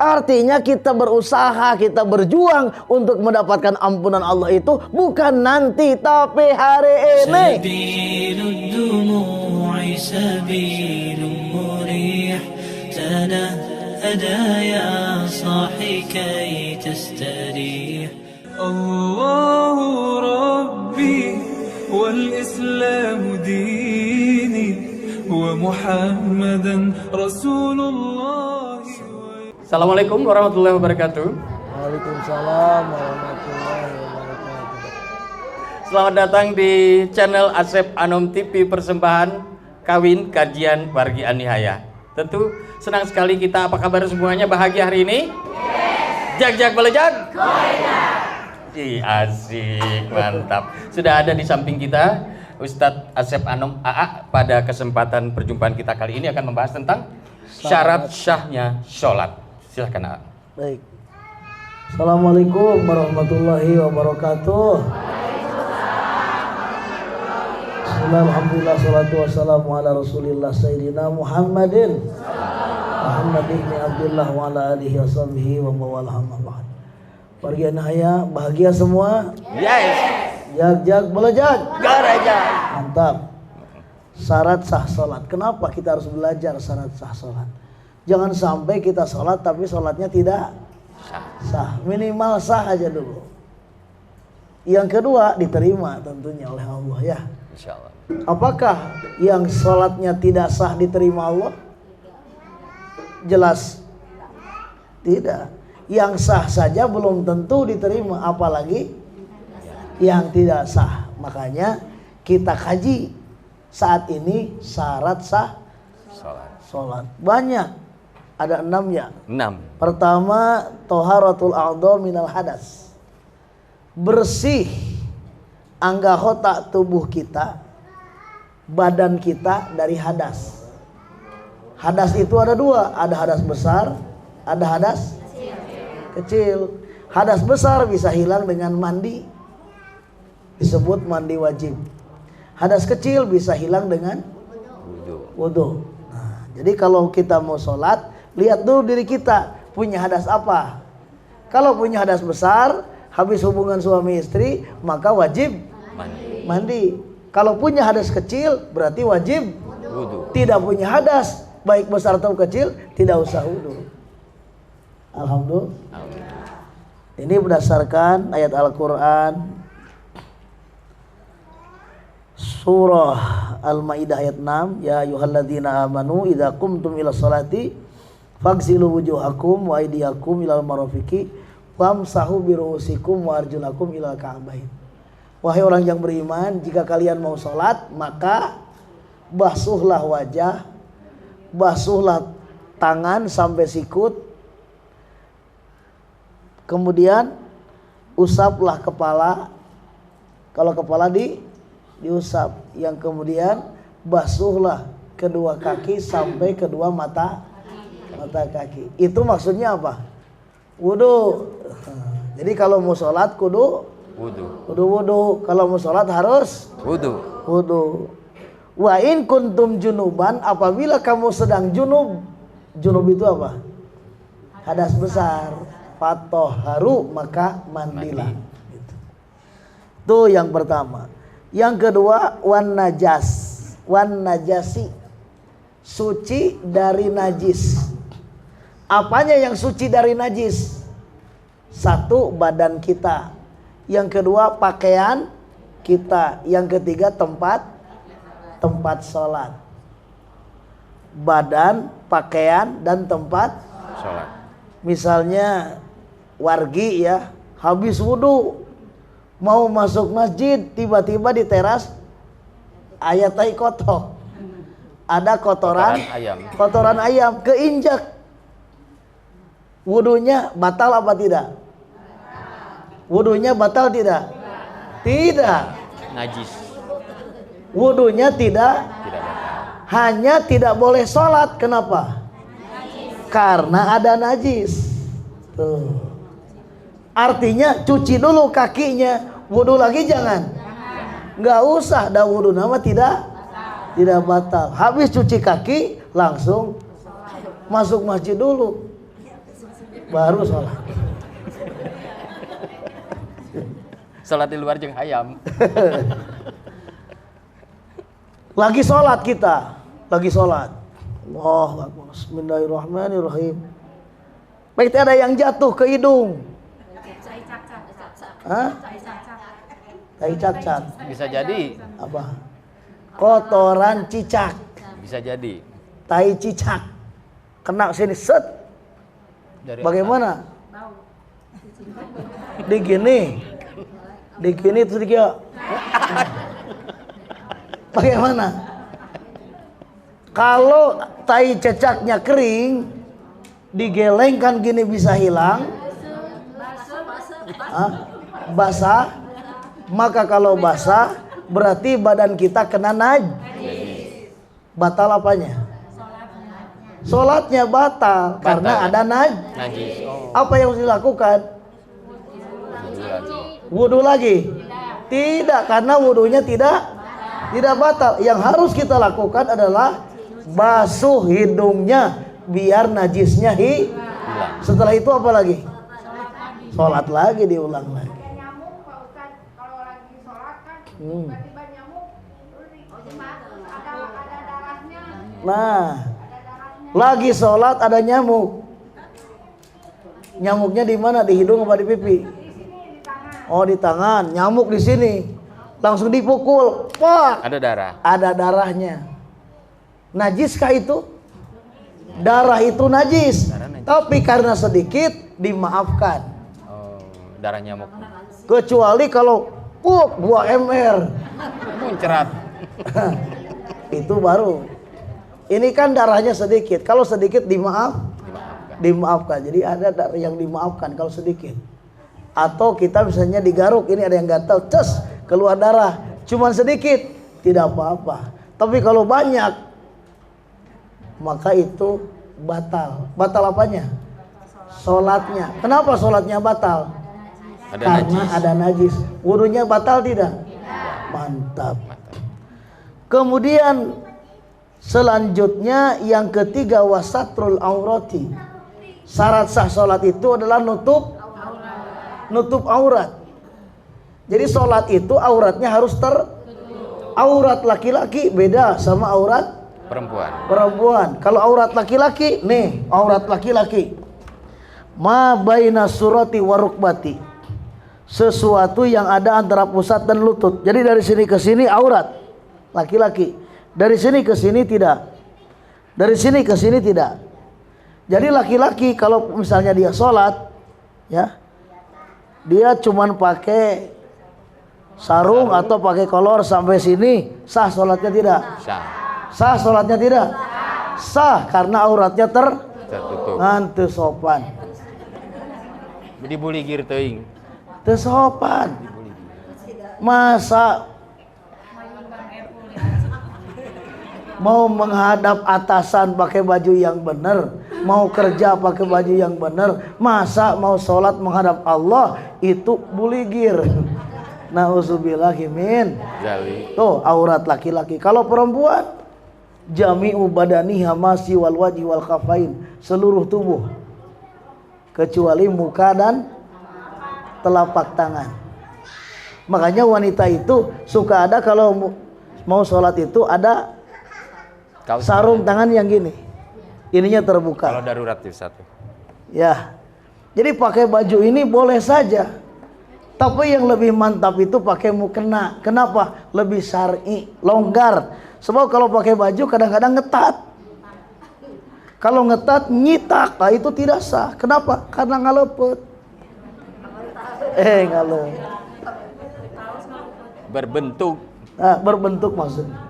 Artinya kita berusaha, kita berjuang untuk mendapatkan ampunan Allah itu bukan nanti tapi hari ini. Allahu Rabbi wal Islamu dini wa Muhammadan Rasulullah. Assalamualaikum warahmatullahi wabarakatuh. Waalaikumsalam warahmatullahi wabarakatuh. Selamat datang di channel Asep Anom TV persembahan kawin kajian wargi anihaya. Tentu senang sekali kita. Apa kabar semuanya? Bahagia hari ini? Yes. Jag belejag. Asik, mantap. Sudah ada di samping kita Ustadz Asep Anom AA. Pada kesempatan perjumpaan kita kali ini akan membahas tentang syarat syahnya sholat. Silahkan AA. Baik. Assalamualaikum warahmatullahi wabarakatuh. Alhamdulillah, salatu wassalamu ala rasulillah sayyidina Muhammadin ibn Abdullah wa ala alihi wa sahbihi wa mawalah ba'd. Warga anihaya bahagia semua? Yes. Jag belejag. Garajag. Mantap. Syarat sah sholat. Kenapa kita harus belajar syarat sah sholat? Jangan sampai kita sholat tapi sholatnya tidak sah. Minimal sah aja dulu. Yang kedua, diterima tentunya oleh Allah ya. Insyaallah. Apakah yang sholatnya tidak sah diterima Allah? Jelas tidak. Yang sah saja belum tentu diterima, apalagi yang tidak sah. Makanya kita kaji saat ini syarat sah sholat. Banyak. Ada 6 ya? 6. Pertama, toharatul a'dha minal hadas. Bersih anggota tubuh kita, badan kita dari hadas. Hadas itu ada 2, ada hadas besar, ada hadas kecil. Hadas besar bisa hilang dengan mandi, disebut mandi wajib. Hadas kecil bisa hilang dengan wudu. Nah, jadi kalau kita mau sholat, lihat dulu diri kita punya hadas apa. Kalau punya hadas besar, habis hubungan suami istri, maka wajib mandi. Kalau punya hadas kecil, berarti wajib wudu. Tidak punya hadas, baik besar atau kecil, tidak usah wudu. Alhamdulillah. Ini berdasarkan ayat Al-Quran Surah Al-Maidah ayat 6. Ya ayyuhalladzina amanu idza qumtum ila sholati faghsilu wujuhakum wa aydiyakum ilal marafiqi wamsahu biru'usikum wa arjulakum ilal ka'bain. Wahai orang yang beriman, jika kalian mau sholat, maka basuhlah wajah, basuhlah tangan sampai sikut, kemudian usaplah kepala. Kalau kepala diusap, yang kemudian basuhlah kedua kaki sampai kedua mata kaki. Itu maksudnya apa? Wudu. Jadi kalau mau sholat kudu wudu. Kalau mau sholat harus wudu. Wa in kuntum junuban, apabila kamu sedang junub itu apa? Hadas besar. Fatahharu, maka mandilah. Gitu. Itu yang pertama. Yang kedua, wan najasi, suci dari najis. Apanya yang suci dari najis? 1, badan kita. Yang kedua, pakaian kita. Yang ketiga, tempat sholat. Badan, pakaian, dan tempat sholat. Misalnya wargi ya, habis wudu mau masuk masjid, tiba-tiba di teras aya tai kotor. Ada kotoran ayam keinjak. Wudunya batal apa tidak? Wudunya batal tidak? Tidak. Najis. Wudunya tidak batal. Hanya tidak boleh sholat. Kenapa? Karena ada najis. Tuh. Artinya cuci dulu kakinya, wudu lagi jangan. Nggak usah, dah wudu nama tidak batal. Habis cuci kaki langsung masuk masjid dulu. baru sholat. Sholat di luar jeung hayam. Lagi sholat kita, lagi sholat. Allahu Akbar. Bismillahirrahmanirrahim. Baik, ada yang jatuh ke hidung. Hah? Tai cacak. Bisa jadi. Apa? Kotoran cicak. Bisa jadi. Tai cicak. Kena sini set. Dari Bagaimana? Digini terus dia. Bagaimana? Kalau tai cecaknya kering, digelengkan gini bisa hilang. Basah. Maka kalau basah berarti badan kita kena najis. Batal apanya? Sholatnya batal karena ada najis. Apa yang harus dilakukan? Wudu lagi? Tidak, karena wudunya tidak batal. Yang harus kita lakukan adalah basuh hidungnya biar najisnya hilang. Setelah itu apa lagi? Sholat lagi, diulang lagi. Kalau lagi sholat kan tiba-tiba nyamuk ada darahnya. Nah, lagi sholat ada nyamuk. Nyamuknya di mana? Di hidung apa di pipi? Oh, di tangan. Nyamuk di sini. Langsung dipukul. Wah, Ada darah. ada darahnya. Najiskah itu? Darah itu najis. Darah najis. Tapi karena sedikit dimaafkan. Oh, darah nyamuk. Kecuali kalau 2 mr. Muncrat. Itu baru. Ini kan darahnya sedikit. Kalau sedikit dimaafkan. Jadi ada darah yang dimaafkan kalau sedikit. Atau kita misalnya digaruk, ini ada yang gatal, ces, keluar darah, cuman sedikit, tidak apa-apa. Tapi kalau banyak, maka itu batal. Batal apanya? Sholatnya. Kenapa sholatnya batal? Karena ada najis. Wudunya batal tidak? Mantap. Kemudian selanjutnya yang ketiga, wasatrul aurati. Syarat sah sholat itu adalah nutup aurat. Jadi sholat itu auratnya harus aurat laki-laki beda sama aurat perempuan. Kalau aurat laki-laki, nih aurat laki-laki, ma baina surati warukbati, sesuatu yang ada antara pusat dan lutut. Jadi dari sini ke sini aurat laki-laki, dari sini ke sini tidak, dari sini ke sini tidak. Jadi laki-laki kalau misalnya dia sholat, ya, dia cuman pakai sarung atau pakai kolor sampai sini, sah sholatnya tidak? Sah sholatnya tidak? Sah karena auratnya tertutup. Ngantu sopan. Dibuligir teuing. Teu sopan. Masa mau menghadap atasan pakai baju yang benar, mau kerja pakai baju yang benar, masa mau sholat menghadap Allah itu buligir. Nauzubillahi min dzalik. Tuh aurat laki-laki. Kalau perempuan, jami'u badaniha masi wal wajhi wal khafain, seluruh tubuh kecuali muka dan telapak tangan. Makanya wanita itu suka ada kalau mau sholat itu ada sarung tangan yang gini, ininya terbuka. Kalau darurat itu satu. Ya, jadi pakai baju ini boleh saja. Tapi yang lebih mantap itu pakai mukena. Kenapa? Lebih syar'i, longgar. Sebab kalau pakai baju kadang-kadang ngetat. Kalau ngetat nyitak, nah itu tidak sah. Kenapa? Karena ngalepet. Ngalepet. Berbentuk. Nah, berbentuk maksudnya.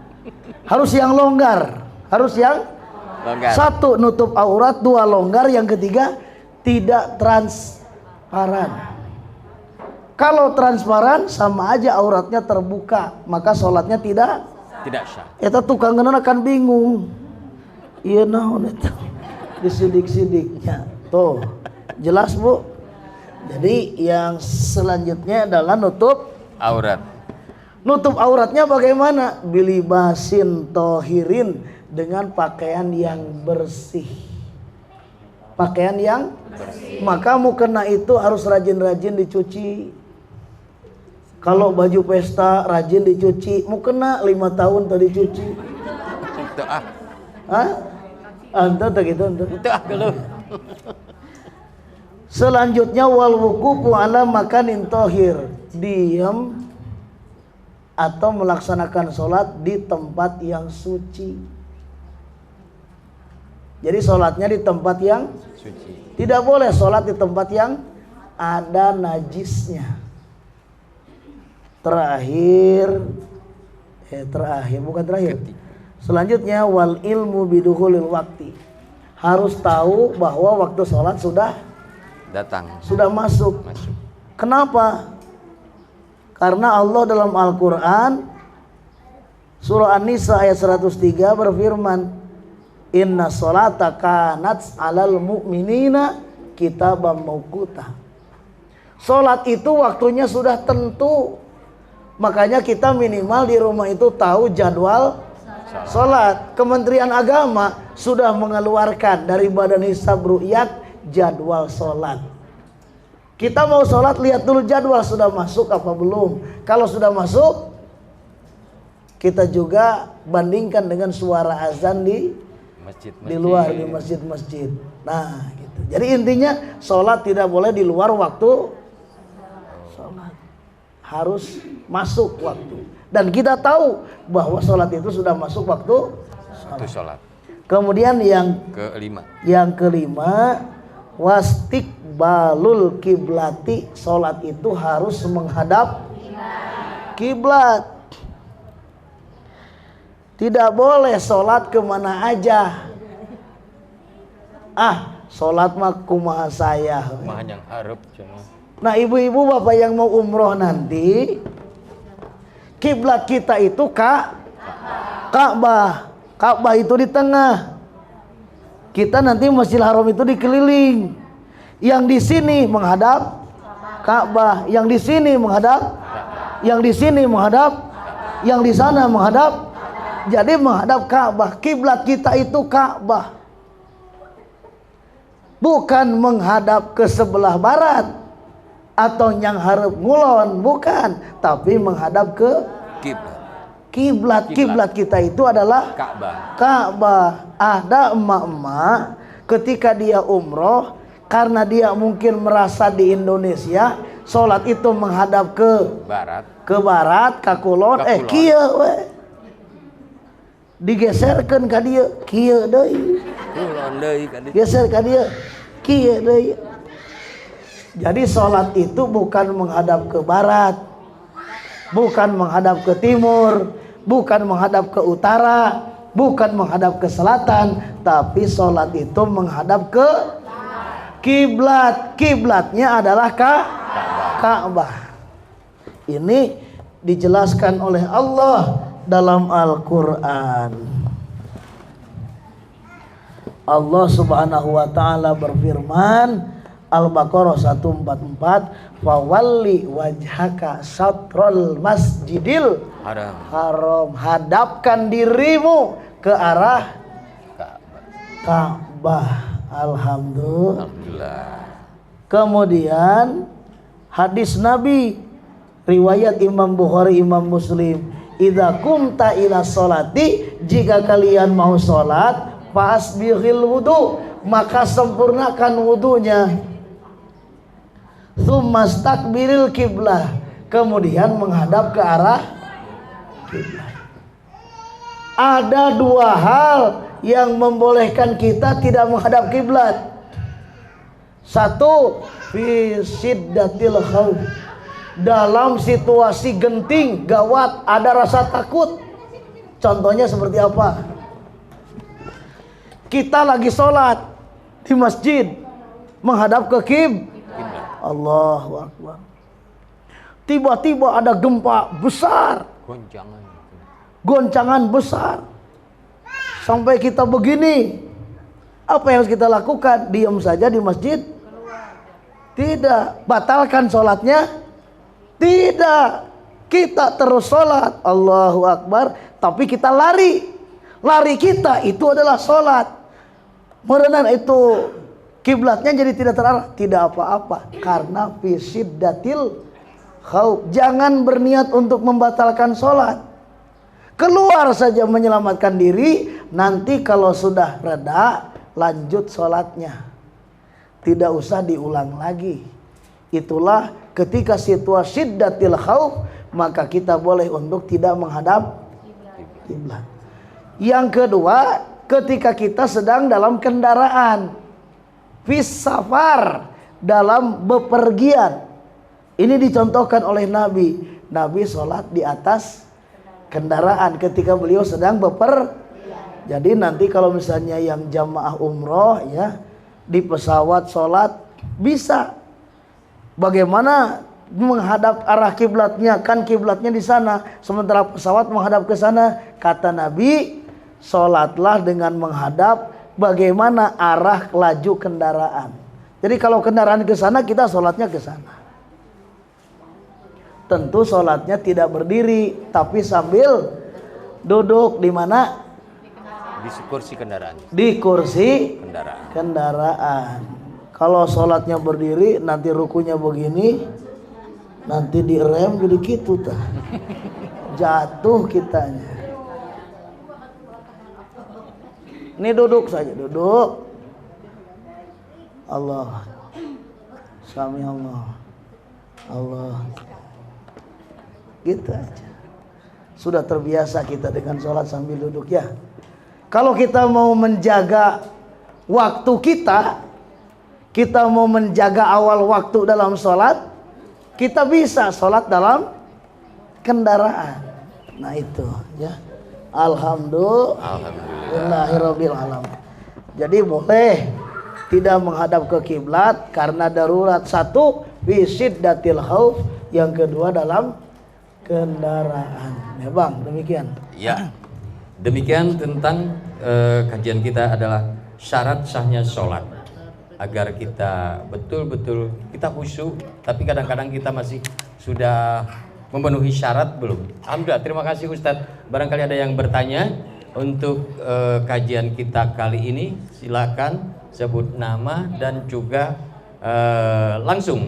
Harus yang longgar. Harus yang Longgar. Satu, nutup aurat. Dua, longgar. Yang ketiga, tidak transparan. Kalau transparan sama aja auratnya terbuka, maka sholatnya tidak sah. Eta tukang akan bingung. Iya naon itu disidik-sidiknya. Tuh, jelas Bu. Jadi yang selanjutnya adalah nutup Aurat. Nutup auratnya bagaimana? Bilibasin tohirin, dengan pakaian yang bersih. pakaian yang maka mukena itu harus rajin-rajin dicuci. Kalau baju pesta rajin dicuci, mukena 5 tahun tadi cuci. Itu ah. Hah? Anta tak gitu anta. Itu ah geuleuh. Selanjutnya wal wuqufu ala makanin thahir, diam atau melaksanakan sholat di tempat yang suci. Jadi sholatnya di tempat yang Suci. tidak boleh sholat di tempat yang ada najisnya. Terakhir bukan terakhir. Selanjutnya wal ilmu bidukhulil wakti, harus tahu bahwa waktu sholat sudah masuk. Kenapa? Karena Allah dalam Al-Quran surah An-Nisa ayat 103 berfirman, inna sholata kanat alal mu'minina kitaban mawquta. Sholat itu waktunya sudah tentu. Makanya kita minimal di rumah itu tahu jadwal sholat. Kementerian Agama sudah mengeluarkan dari Badan Hisab Ru'yat jadwal sholat. Kita mau sholat lihat dulu jadwal sudah masuk apa belum. Kalau sudah masuk, kita juga bandingkan dengan suara azan di luar, di masjid-masjid. Nah gitu. Jadi intinya sholat tidak boleh di luar waktu sholat, harus masuk waktu. Dan kita tahu bahwa sholat itu sudah masuk waktu sholat. Kemudian yang kelima wastiqbalul kiblati, sholat itu harus menghadap kiblat. Tidak boleh sholat kemana aja. Sholat mah kumaha saya. Kumaha yang hareup cenah. Nah ibu-ibu bapak yang mau umroh nanti, kiblat kita itu Ka'bah. Ka'bah itu di tengah. Kita nanti Masjidil Haram itu dikeliling. Yang di sini menghadap Ka'bah, yang di sini menghadap, yang di sini menghadap, yang di sana menghadap. Jadi menghadap Ka'bah. Kiblat kita itu Ka'bah. Bukan menghadap ke sebelah barat atau yang harap ngulon, bukan, tapi menghadap ke kiblat. Kiblat kita itu adalah Ka'bah. Ada emak-emak ketika dia umroh, karena dia mungkin merasa di Indonesia sholat itu menghadap ke barat, ke kulon, kieu we. Digeserkeun ka dieu, kieu deui. Kulon deui ka dieu. Geser ka dieu, kieu deui. Jadi sholat itu bukan menghadap ke barat, bukan menghadap ke timur, bukan menghadap ke utara, bukan menghadap ke selatan, tapi sholat itu menghadap ke kiblat. Kiblatnya adalah Ka'bah. Ini dijelaskan oleh Allah dalam Al-Quran. Allah Subhanahu wa ta'ala berfirman, Al-Baqarah 144, fawalli wajhaka satrul masjidil haram, hadapkan dirimu ke arah Ka'bah. Alhamdulillah. Kemudian hadis Nabi riwayat Imam Bukhari, Imam Muslim, idza kumta ila sholati, jika kalian mau sholat, fasbihil wudu, maka sempurnakan wudunya. Tsummastakbiril kiblah, kemudian menghadap ke arah kiblat. Ada dua hal yang membolehkan kita tidak menghadap kiblat. Satu, fi syiddatil khauf, dalam situasi genting, gawat, ada rasa takut. Contohnya seperti apa? Kita lagi sholat di masjid, menghadap ke kiblat. Allahu Akbar. Tiba-tiba ada gempa besar, goncangan besar, sampai kita begini. Apa yang harus kita lakukan? Diam saja di masjid? Tidak. Batalkan sholatnya? Tidak. Kita terus sholat, Allahu Akbar, tapi kita lari. Lari kita itu adalah sholat. Merenang itu kiblatnya jadi tidak terarah, tidak apa-apa, karena fi syiddatil khauf. Jangan berniat untuk membatalkan sholat, keluar saja menyelamatkan diri. Nanti kalau sudah reda, lanjut sholatnya, tidak usah diulang lagi. Itulah ketika situasi syiddatil khauf, maka kita boleh untuk tidak menghadap kiblat. Yang kedua, ketika kita sedang dalam kendaraan, fis safar, dalam bepergian. Ini dicontohkan oleh Nabi. Nabi sholat di atas kendaraan ketika beliau sedang Jadi nanti kalau misalnya yang jamaah umroh ya, di pesawat sholat bisa. Bagaimana menghadap arah kiblatnya? Kan kiblatnya di sana, sementara pesawat menghadap ke sana. Kata Nabi, sholatlah dengan menghadap bagaimana arah laju kendaraan. Jadi kalau kendaraan ke sana, kita sholatnya ke sana. Tentu sholatnya tidak berdiri, tapi sambil duduk. Di mana? Di kursi kendaraan. Di kursi kendaraan. Kalau sholatnya berdiri, nanti rukunya begini, nanti direm jadi gitu tah. Jatuh kitanya. Ini duduk saja, duduk. Allah, Sami Allah, Allah. Gitu aja. Sudah terbiasa kita dengan sholat sambil duduk ya. Kalau kita mau menjaga waktu kita mau menjaga awal waktu dalam sholat, kita bisa sholat dalam kendaraan. Nah itu ya. Alhamdulillahirabbil alamin. Jadi boleh tidak menghadap ke kiblat karena darurat. Satu, fi syiddatil khauf. Yang kedua dalam kendaraan. Ya Bang, demikian. Ya, demikian tentang kajian kita adalah syarat sahnya sholat. Agar kita betul-betul kita khusyuk, tapi kadang-kadang kita masih sudah memenuhi syarat belum. Alhamdulillah, terima kasih Ustadz. Barangkali ada yang bertanya untuk kajian kita kali ini, silakan sebut nama dan juga langsung.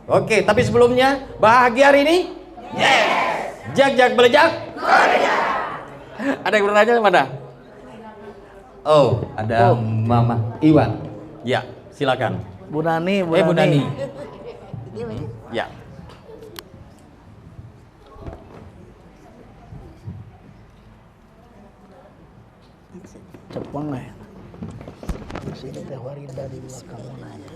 Oke, tapi sebelumnya bahagia hari ini? Yes. Jak belejak? Ada yang bertanya mana? Oh, ada Mama Iwan. Ya, silakan. Bu Nani. Bu Nani. Ya. Cepeng ya. Sini teh Warida di belakang nanya.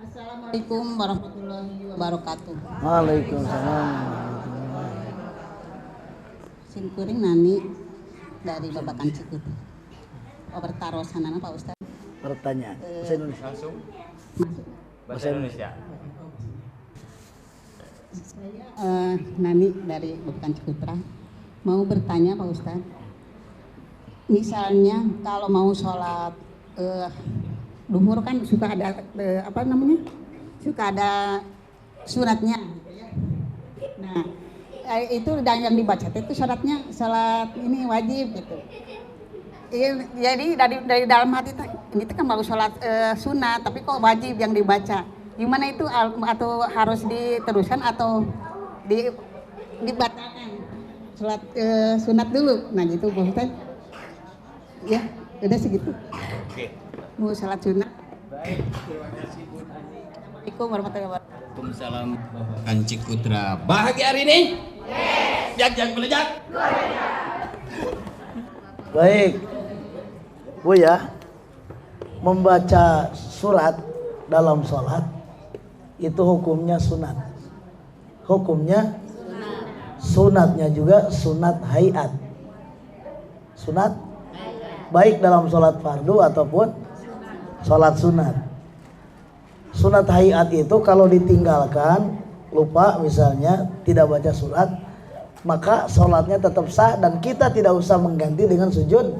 Assalamualaikum warahmatullahi wabarakatuh. Waalaikumsalam. Simkuring Nani dari Babakan Cikut. Bertarosanana Pak Ustaz. Pertanyaan bahasa Indonesia. Langsung. Bahasa Indonesia. Saya Nani dari Babakan Cikutra. Mau bertanya Pak Ustaz. Misalnya kalau mau sholat duhur kan suka ada suka ada suratnya. Nah itu yang dibaca itu syaratnya sholat ini wajib gitu. Jadi dari dalam hati ini kan baru sholat sunat, tapi kok wajib yang dibaca. Gimana itu, atau harus diteruskan atau dibatalkan sholat sunat dulu? Nah gitu Bu Ustaz. Ya udah segitu. Oke. Mau sholat sunat. Baik, terima kasih Bu Nani. Assalamualaikum warahmatullahi wabarakatuh. Waalaikumsalam. Kanci Putra bahagia hari ini? Yes. Jak belejak? Baik. Bu ya, membaca surat dalam sholat itu hukumnya sunat. Hukumnya sunatnya juga sunat hayat. Sunat baik dalam sholat fardu ataupun sholat sunat. Sunat hayat itu kalau ditinggalkan, lupa misalnya tidak baca surat, maka sholatnya tetap sah dan kita tidak usah mengganti dengan sujud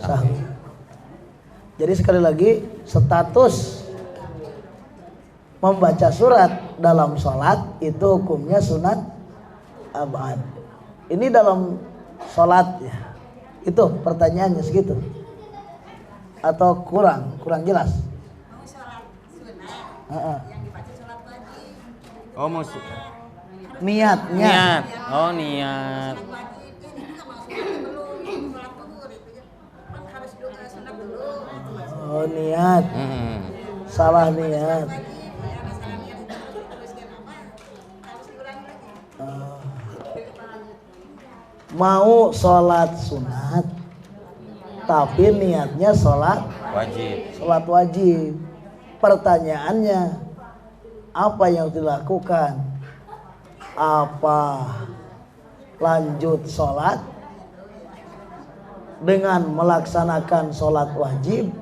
sahwi. Jadi sekali lagi, status membaca surat dalam sholat itu hukumnya sunat abad. Ini dalam sholat ya. Itu pertanyaannya segitu. atau kurang jelas? Mau sholat sunat, Heeh. yang dibaca sholat wajib. Oh, mau Niatnya. niat. Oh, niat. Sholat wajib, ini juga mau sholat belum, sholat duhur itu ya. Kan harus sunat dulu. Oh, niat. Salah niat. Wajib, ya masalah niat itu harus dituliskan apa? Harus diulangi lagi. Mau sholat sunat, tapi niatnya sholat wajib. Pertanyaannya, apa yang dilakukan? Apa lanjut sholat dengan melaksanakan sholat wajib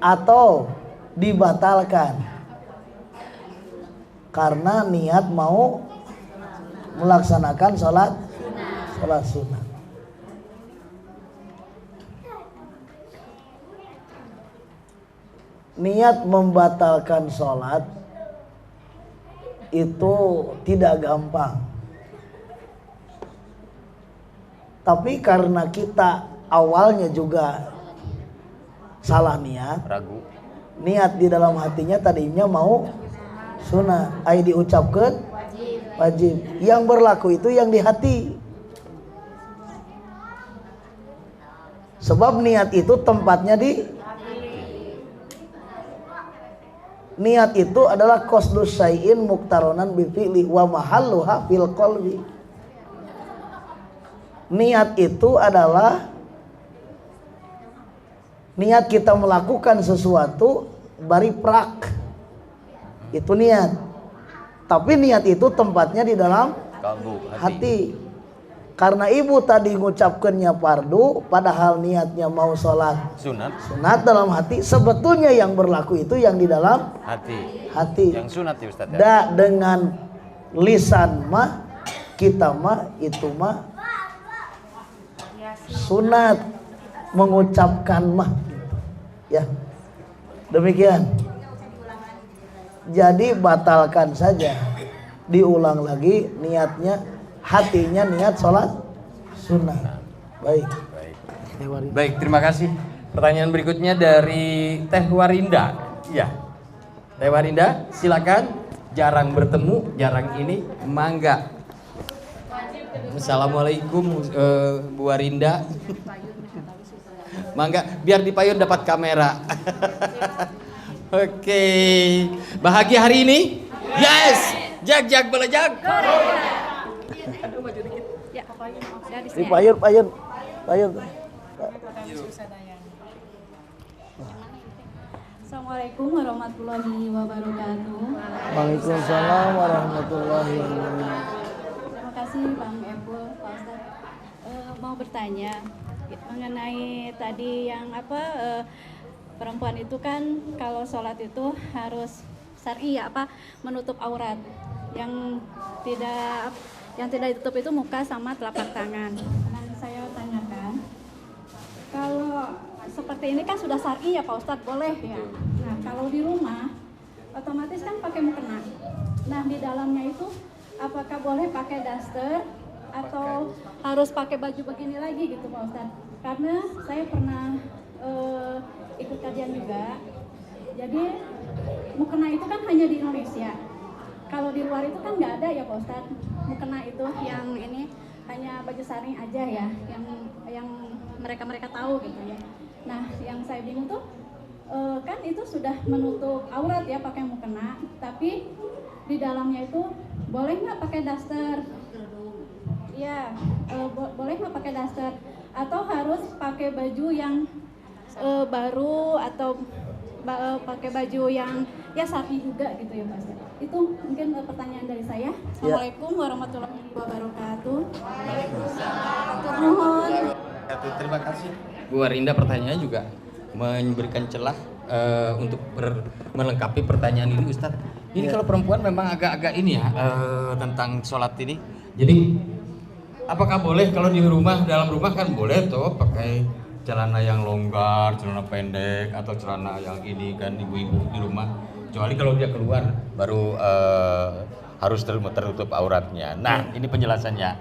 atau dibatalkan karena niat mau melaksanakan sholat sunat? Niat membatalkan sholat itu tidak gampang. Tapi karena kita awalnya juga salah niat, Ragu. niat di dalam hatinya tadinya mau sunat, ai diucapkan wajib. Yang berlaku itu yang di hati. Sebab niat itu tempatnya di niat itu adalah qasdus syai'in muqtaronan bi fi'li wa mahalluha fil qalbi. Niat itu adalah niat kita melakukan sesuatu bari prak. Itu niat. Tapi niat itu tempatnya di dalam Kalbu, hati. Karena ibu tadi ngucapkannya fardu padahal niatnya mau sholat sunat dalam hati, sebetulnya yang berlaku itu yang di dalam hati. Yang sunat ya Ustaz ya? Da dengan lisan mah kita mah itu mah sunat mengucapkan mah ya. Demikian. Jadi batalkan saja. Diulang lagi niatnya, hatinya niat sholat sunnah. Baik. Baik, terima kasih. Pertanyaan berikutnya dari Teh Warinda. Ya, Teh Warinda, silakan. Jarang bertemu, jarang ini, mangga. Assalamualaikum Bu Warinda. Mangga, biar dipayun dapat kamera. Oke, bahagia hari ini? Yes, jag belajag. Payun. Assalamualaikum warahmatullahi wabarakatuh. Waalaikumsalam warahmatullahi wabarakatuh. Terima kasih Bang Epul, Pak Ustadz. Mau bertanya mengenai tadi yang perempuan itu kan kalau sholat itu harus syar'i menutup aurat. Yang tidak ditutup itu muka sama telapak tangan. Nah, saya tanyakan, kalau seperti ini kan sudah syar'i ya Pak Ustadz, boleh ya. Nah, kalau di rumah otomatis kan pakai mukena. Nah, di dalamnya itu apakah boleh pakai daster atau harus pakai baju begini lagi gitu Pak Ustadz? Karena saya pernah ikut kajian juga. Jadi mukena itu kan hanya di Indonesia. Kalau di luar itu kan nggak ada ya Pak Ustadz. Mukena itu yang ini hanya baju saring aja ya, yang mereka tahu gitu ya. Nah, yang saya bingung tuh kan itu sudah menutup aurat ya pakai mukena, tapi di dalamnya itu boleh nggak pakai daster? Iya, boleh nggak pakai daster? Atau harus pakai baju yang baru atau pakai baju yang ya syar'i juga gitu ya Mas? Itu mungkin pertanyaan dari saya. Assalamualaikum warahmatullahi wabarakatuh. Waalaikumsalam. Terima kasih. Bu Warinda, pertanyaannya juga memberikan celah untuk melengkapi pertanyaan ini Ustadz. Ini kalau perempuan memang agak-agak ini ya tentang sholat ini. Jadi apakah boleh kalau di rumah, dalam rumah kan boleh tuh pakai celana yang longgar, celana pendek atau celana yang ini kan ibu-ibu di rumah. Kecuali kalau dia keluar baru harus tertutup auratnya. Nah, ini penjelasannya.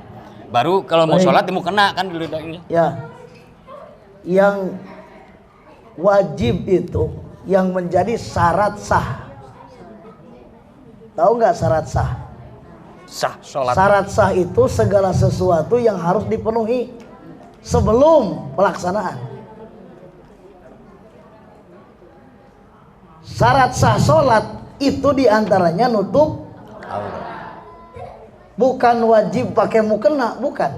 Baru kalau mau sholat mau kena kan dulu ini. Ya. Yang wajib itu yang menjadi syarat sah. Tahu nggak syarat sah? Sah sholat. Syarat sah itu segala sesuatu yang harus dipenuhi sebelum pelaksanaan. Syarat sah sholat itu diantaranya nutup aurat. Bukan wajib pakai mukena, bukan.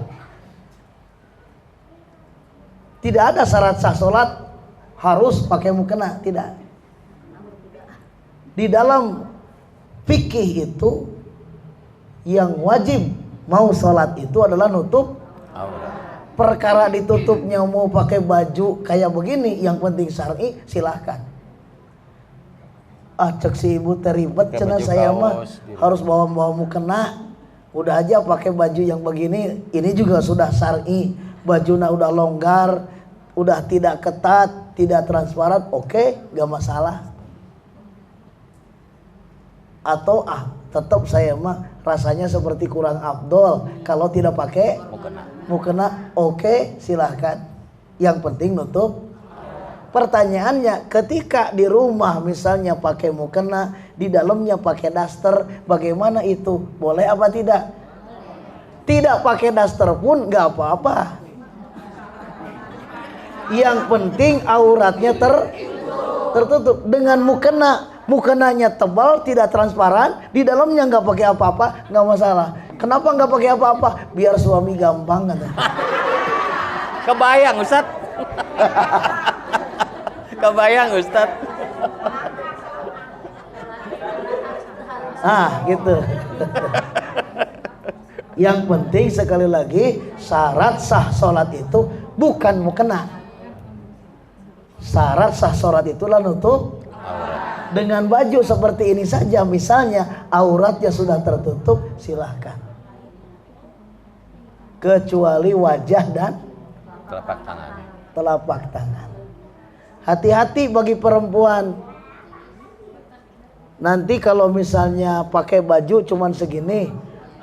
Tidak ada syarat sah sholat harus pakai mukena, tidak. Di dalam fikih itu yang wajib mau sholat itu adalah nutup Aurat. perkara ditutupnya mau pakai baju kayak begini, yang penting syar'i, silahkan. Ah cek si ibu teribet Pakai cenah baju saya mah kaos gitu. harus bawa mukena. Udah aja pakai baju yang begini, ini juga sudah syar'i. Bajunya udah longgar, udah tidak ketat, tidak transparan, oke, gak masalah. Atau tetap saya mah rasanya seperti kurang afdol kalau tidak pakai mukena, oke, silahkan. Yang penting nutup. Pertanyaannya, ketika di rumah misalnya pakai mukena, di dalamnya pakai daster, bagaimana itu? Boleh apa tidak? Tidak pakai daster pun nggak apa-apa. Yang penting auratnya tertutup. Dengan mukena, mukenanya tebal, tidak transparan, di dalamnya nggak pakai apa-apa, nggak masalah. Kenapa nggak pakai apa-apa? Biar suami gampang kata. Kebayang Ustaz. Kebayang Ustaz. Gitu. Yang penting sekali lagi, syarat sah sholat itu bukan mukena. Syarat sah sholat itulah nutup Aurat. dengan baju seperti ini saja. Misalnya auratnya sudah tertutup, silahkan. Kecuali wajah dan Telapak tangan. telapak tangan. Hati-hati bagi perempuan. Nanti kalau misalnya pakai baju cuman segini,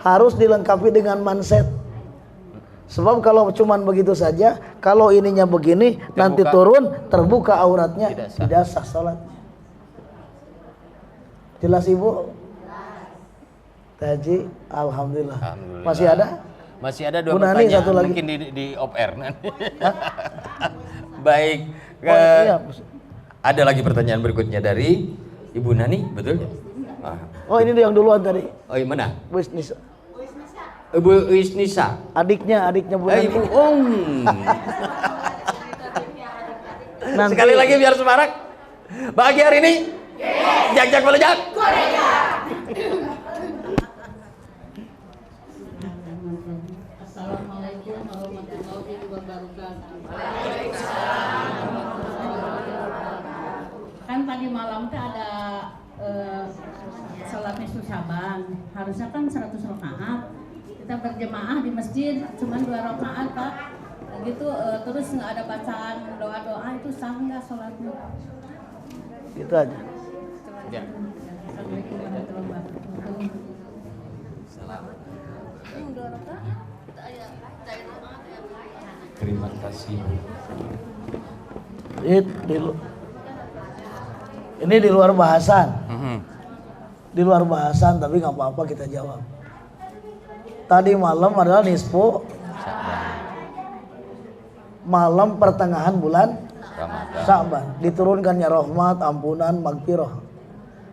harus dilengkapi dengan manset. Sebab kalau cuman begitu saja, kalau ininya begini, nanti turun terbuka auratnya, tidak sah salatnya. Jelas Ibu? Taji, alhamdulillah. Masih ada? Masih ada 2 Bu Nani, pertanyaan satu lagi. mungkin di off air nanti. Baik. Iya. Ada lagi pertanyaan berikutnya dari Ibu Nani, betul? Oh ini yang duluan tadi. Oh, yang mana? Bisnis. Ibu Wisnisa. Adiknya Bu Nani. Ibu Nanti, Sekali lagi biar semarak. Pagi hari ini. Jak-jak melejak. Assalamualaikum warahmatullahi wabarakatuh. Kan tadi malam tuh ada sholat nisfu Syaban, harusnya kan 100 rakaat. Kita berjemaah di masjid cuma 2 rakaat Pak. Gitu terus nggak ada bacaan doa-doa, itu sah nggak sholatnya? gitu aja. Ya. Assalamualaikum warahmatullahi wabarakatuh. Terima kasih. Ini di luar bahasan. Di luar bahasan, tapi nggak apa-apa kita jawab. Tadi malam adalah nisfu malam pertengahan bulan Sya'ban. Diturunkannya rahmat, ampunan, magfirah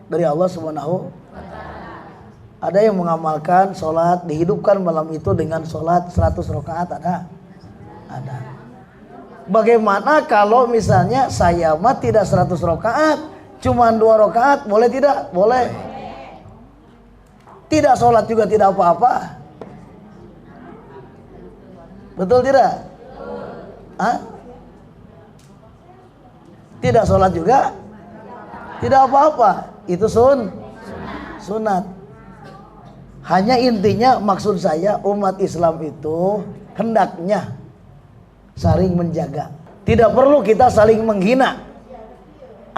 dari Allah Subhanahu. Ada yang mengamalkan sholat, dihidupkan malam itu dengan sholat 100 rakaat, ada. Bagaimana kalau misalnya saya mah tidak 100 rakaat, cuma 2 rakaat, boleh tidak? Boleh. Tidak sholat juga tidak apa-apa. Betul tidak? Tidak sholat juga tidak apa-apa. Itu sunat. Hanya intinya maksud saya umat Islam itu hendaknya saling menjaga. Tidak perlu kita saling menghina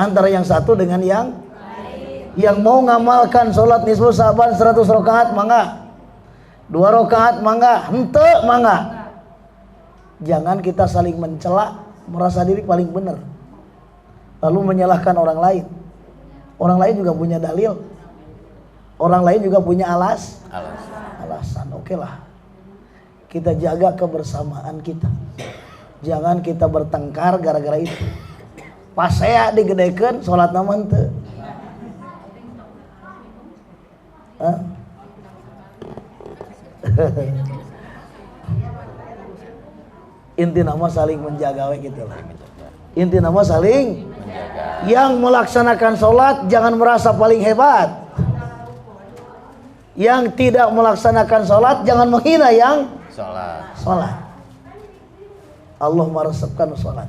antara yang satu dengan yang mau ngamalkan sholat nisfu Syaban 100 rakaat mangga, 2 rakaat mangga, hente mangga. Jangan kita saling mencela, merasa diri paling benar. lalu menyalahkan orang lain. Orang lain juga punya dalil, orang lain juga punya alasan. Oke lah, kita jaga kebersamaan kita, jangan kita bertengkar gara-gara itu. Pas saya digedekeun sholat naman teu. Inti nama saling menjaga we gitu lah. Inti nama saling menjaga. Yang melaksanakan sholat jangan merasa paling hebat. Yang tidak melaksanakan sholat jangan menghina yang sholat. Allah meresepkan sholat.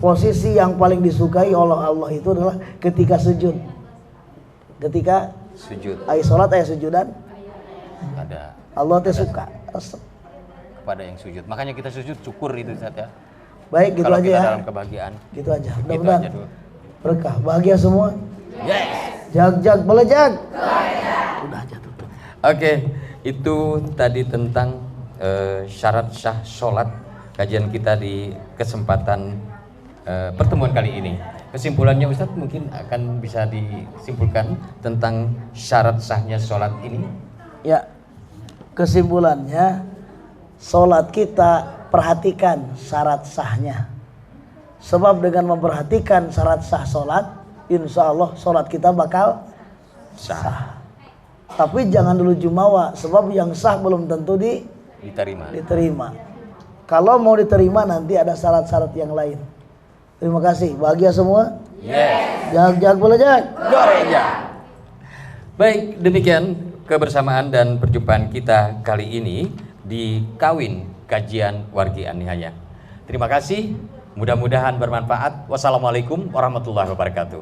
Posisi yang paling disukai oleh Allah itu adalah ketika sujud. Ketika sujud. Ai sholat ai sujudan. Ada. Allah teh suka. Resep kepada yang sujud. Makanya kita sujud syukur itu Ustaz ya. Baik, gitu kalau aja kita ya. Dalam kebahagiaan. Gitu aja. Mudah-mudahan berkah, bahagia semua. Yes. Jag belejag. Udah aja tutup. Oke, itu tadi tentang syarat sah sholat. Kajian kita di kesempatan pertemuan kali ini. Kesimpulannya Ustaz mungkin akan bisa disimpulkan tentang syarat sahnya sholat ini. Ya, kesimpulannya sholat kita perhatikan syarat sahnya. Sebab dengan memperhatikan syarat sah sholat, insya Allah sholat kita bakal sah. Tapi jangan dulu jumawa, sebab yang sah belum tentu diterima. Kalau mau diterima nanti ada syarat-syarat yang lain. Terima kasih, bahagia semua. Yes. Jag belejag. Baik, demikian kebersamaan dan perjumpaan kita kali ini di Kawin Kajian Wargi Anihaya. Terima kasih, mudah-mudahan bermanfaat. Wassalamualaikum warahmatullahi wabarakatuh.